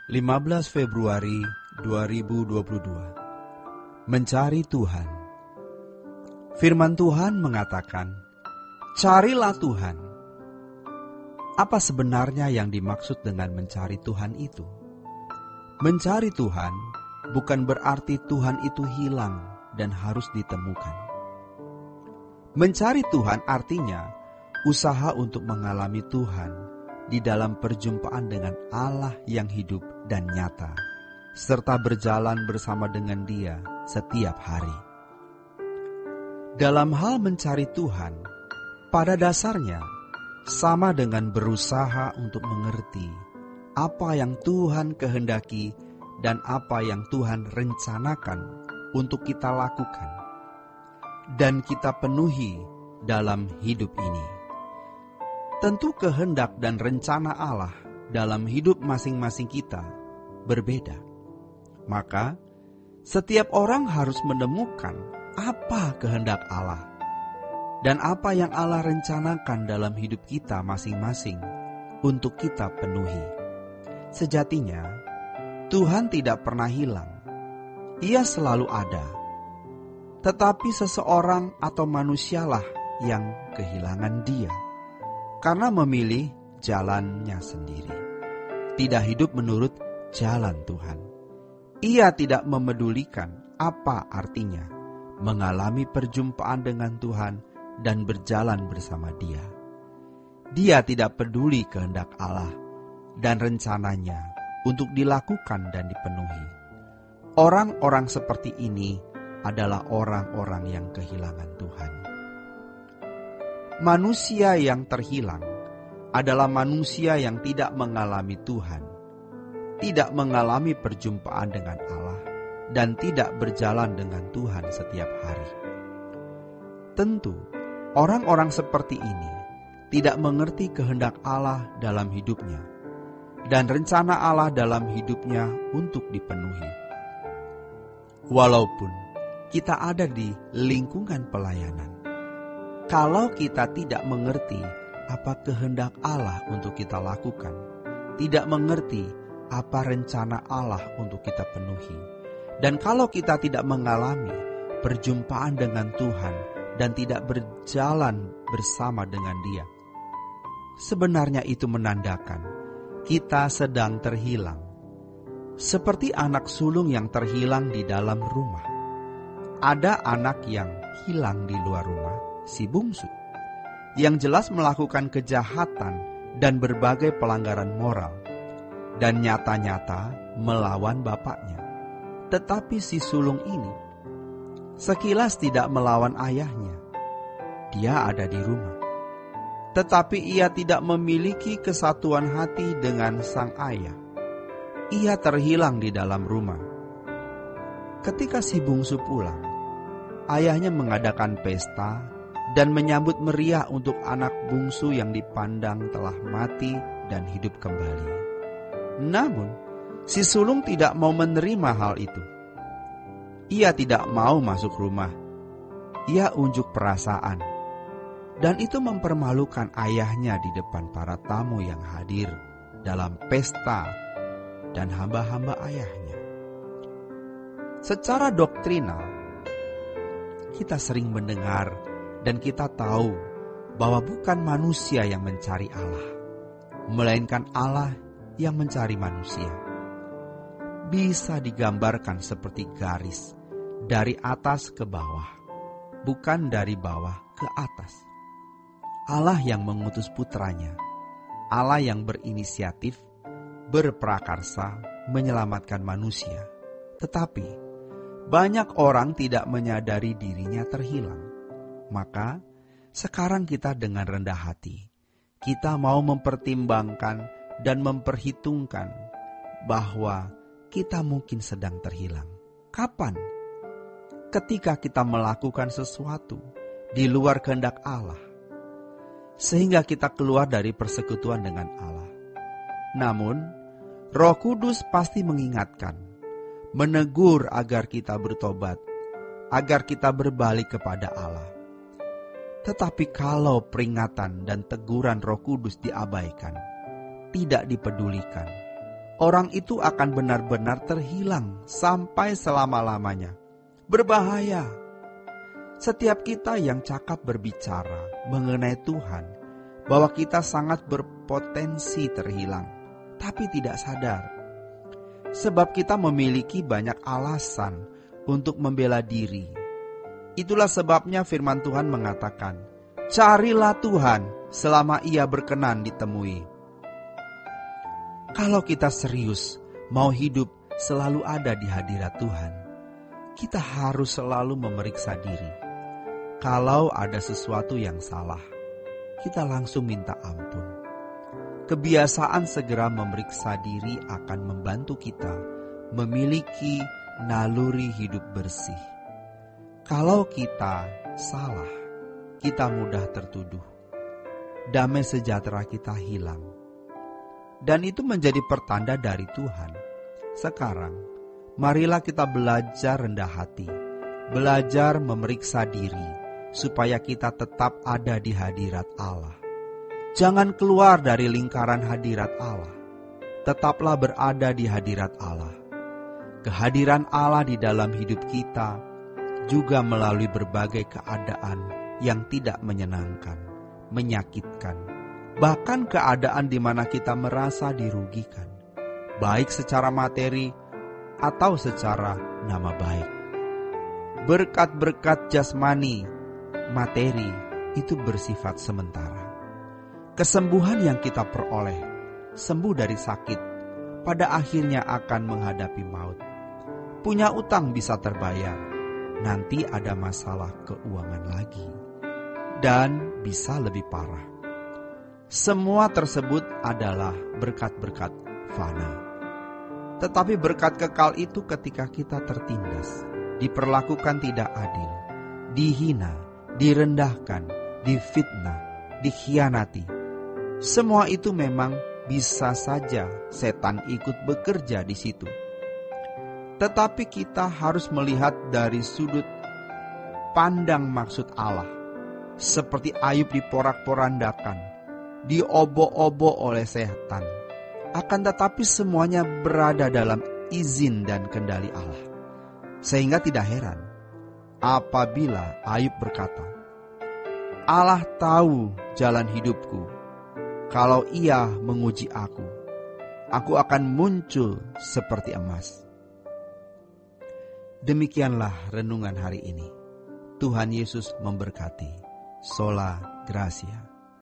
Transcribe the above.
15 Februari 2022. Mencari Tuhan. Firman Tuhan mengatakan, "Carilah Tuhan." Apa sebenarnya yang dimaksud dengan mencari Tuhan itu? Mencari Tuhan bukan berarti Tuhan itu hilang dan harus ditemukan. Mencari Tuhan artinya usaha untuk mengalami Tuhan di dalam perjumpaan dengan Allah yang hidup dan nyata, serta berjalan bersama dengan Dia setiap hari. Dalam hal mencari Tuhan, pada dasarnya sama dengan berusaha untuk mengerti apa yang Tuhan kehendaki dan apa yang Tuhan rencanakan untuk kita lakukan dan kita penuhi dalam hidup ini. Tentu kehendak dan rencana Allah dalam hidup masing-masing kita berbeda. Maka, setiap orang harus menemukan apa kehendak Allah dan apa yang Allah rencanakan dalam hidup kita masing-masing untuk kita penuhi. Sejatinya, Tuhan tidak pernah hilang. Ia selalu ada. Tetapi seseorang atau manusialah yang kehilangan Dia karena memilih jalannya sendiri, tidak hidup menurut jalan Tuhan. Ia tidak memedulikan apa artinya mengalami perjumpaan dengan Tuhan dan berjalan bersama Dia. Dia tidak peduli kehendak Allah dan rencananya untuk dilakukan dan dipenuhi. Orang-orang seperti ini adalah orang-orang yang kehilangan Tuhan. Manusia yang terhilang adalah manusia yang tidak mengalami Tuhan, tidak mengalami perjumpaan dengan Allah, dan tidak berjalan dengan Tuhan setiap hari. Tentu, orang-orang seperti ini tidak mengerti kehendak Allah dalam hidupnya, dan rencana Allah dalam hidupnya untuk dipenuhi. Walaupun kita ada di lingkungan pelayanan, kalau kita tidak mengerti apa kehendak Allah untuk kita lakukan, tidak mengerti apa rencana Allah untuk kita penuhi, dan kalau kita tidak mengalami perjumpaan dengan Tuhan dan tidak berjalan bersama dengan Dia, sebenarnya itu menandakan kita sedang terhilang. Seperti anak sulung yang terhilang di dalam rumah. Ada anak yang hilang di luar rumah, si bungsu, yang jelas melakukan kejahatan dan berbagai pelanggaran moral, dan nyata-nyata melawan bapaknya. Tetapi si sulung ini sekilas tidak melawan ayahnya. Dia ada di rumah, tetapi ia tidak memiliki kesatuan hati dengan sang ayah. Ia terhilang di dalam rumah. Ketika si bungsu pulang, ayahnya mengadakan pesta dan menyambut meriah untuk anak bungsu yang dipandang telah mati dan hidup kembali. Namun, si sulung tidak mau menerima hal itu. Ia tidak mau masuk rumah. Ia unjuk perasaan. Dan itu mempermalukan ayahnya di depan para tamu yang hadir dalam pesta dan hamba-hamba ayahnya. Secara doktrinal, kita sering mendengar dan kita tahu bahwa bukan manusia yang mencari Allah, melainkan Allah yang mencari manusia. Bisa digambarkan seperti garis dari atas ke bawah, bukan dari bawah ke atas. Allah yang mengutus putranya, Allah yang berinisiatif, berprakarsa menyelamatkan manusia. Tetapi banyak orang tidak menyadari dirinya terhilang. Maka sekarang kita dengan rendah hati, kita mau mempertimbangkan dan memperhitungkan bahwa kita mungkin sedang terhilang. Kapan? Ketika kita melakukan sesuatu di luar kehendak Allah, sehingga kita keluar dari persekutuan dengan Allah. Namun, Roh Kudus pasti mengingatkan, menegur agar kita bertobat, agar kita berbalik kepada Allah. Tetapi kalau peringatan dan teguran Roh Kudus diabaikan, tidak dipedulikan, orang itu akan benar-benar terhilang sampai selama-lamanya. Berbahaya. Setiap kita yang cakap berbicara mengenai Tuhan, bahwa kita sangat berpotensi terhilang, tapi tidak sadar. Sebab kita memiliki banyak alasan untuk membela diri. Itulah sebabnya firman Tuhan mengatakan, carilah Tuhan selama Ia berkenan ditemui. Kalau kita serius mau hidup selalu ada di hadirat Tuhan, kita harus selalu memeriksa diri. Kalau ada sesuatu yang salah, kita langsung minta ampun. Kebiasaan segera memeriksa diri akan membantu kita memiliki naluri hidup bersih. Kalau kita salah, kita mudah tertuduh. Damai sejahtera kita hilang. Dan itu menjadi pertanda dari Tuhan. Sekarang, marilah kita belajar rendah hati, belajar memeriksa diri, supaya kita tetap ada di hadirat Allah. Jangan keluar dari lingkaran hadirat Allah. Tetaplah berada di hadirat Allah. Kehadiran Allah di dalam hidup kita juga melalui berbagai keadaan yang tidak menyenangkan, menyakitkan, bahkan keadaan di mana kita merasa dirugikan, baik secara materi atau secara nama baik. Berkat-berkat jasmani, materi itu bersifat sementara. Kesembuhan yang kita peroleh, sembuh dari sakit, pada akhirnya akan menghadapi maut. Punya utang bisa terbayar, nanti ada masalah keuangan lagi, dan bisa lebih parah. Semua tersebut adalah berkat-berkat fana. Tetapi berkat kekal itu ketika kita tertindas, diperlakukan tidak adil, dihina, direndahkan, difitnah, dikhianati. Semua itu memang bisa saja setan ikut bekerja di situ. Tetapi kita harus melihat dari sudut pandang maksud Allah. Seperti Ayub diporak-porandakan, diobok-obok oleh setan. Akan tetapi semuanya berada dalam izin dan kendali Allah. Sehingga tidak heran apabila Ayub berkata, Allah tahu jalan hidupku. Kalau Ia menguji aku akan muncul seperti emas. Demikianlah renungan hari ini. Tuhan Yesus memberkati. Sola Gracia.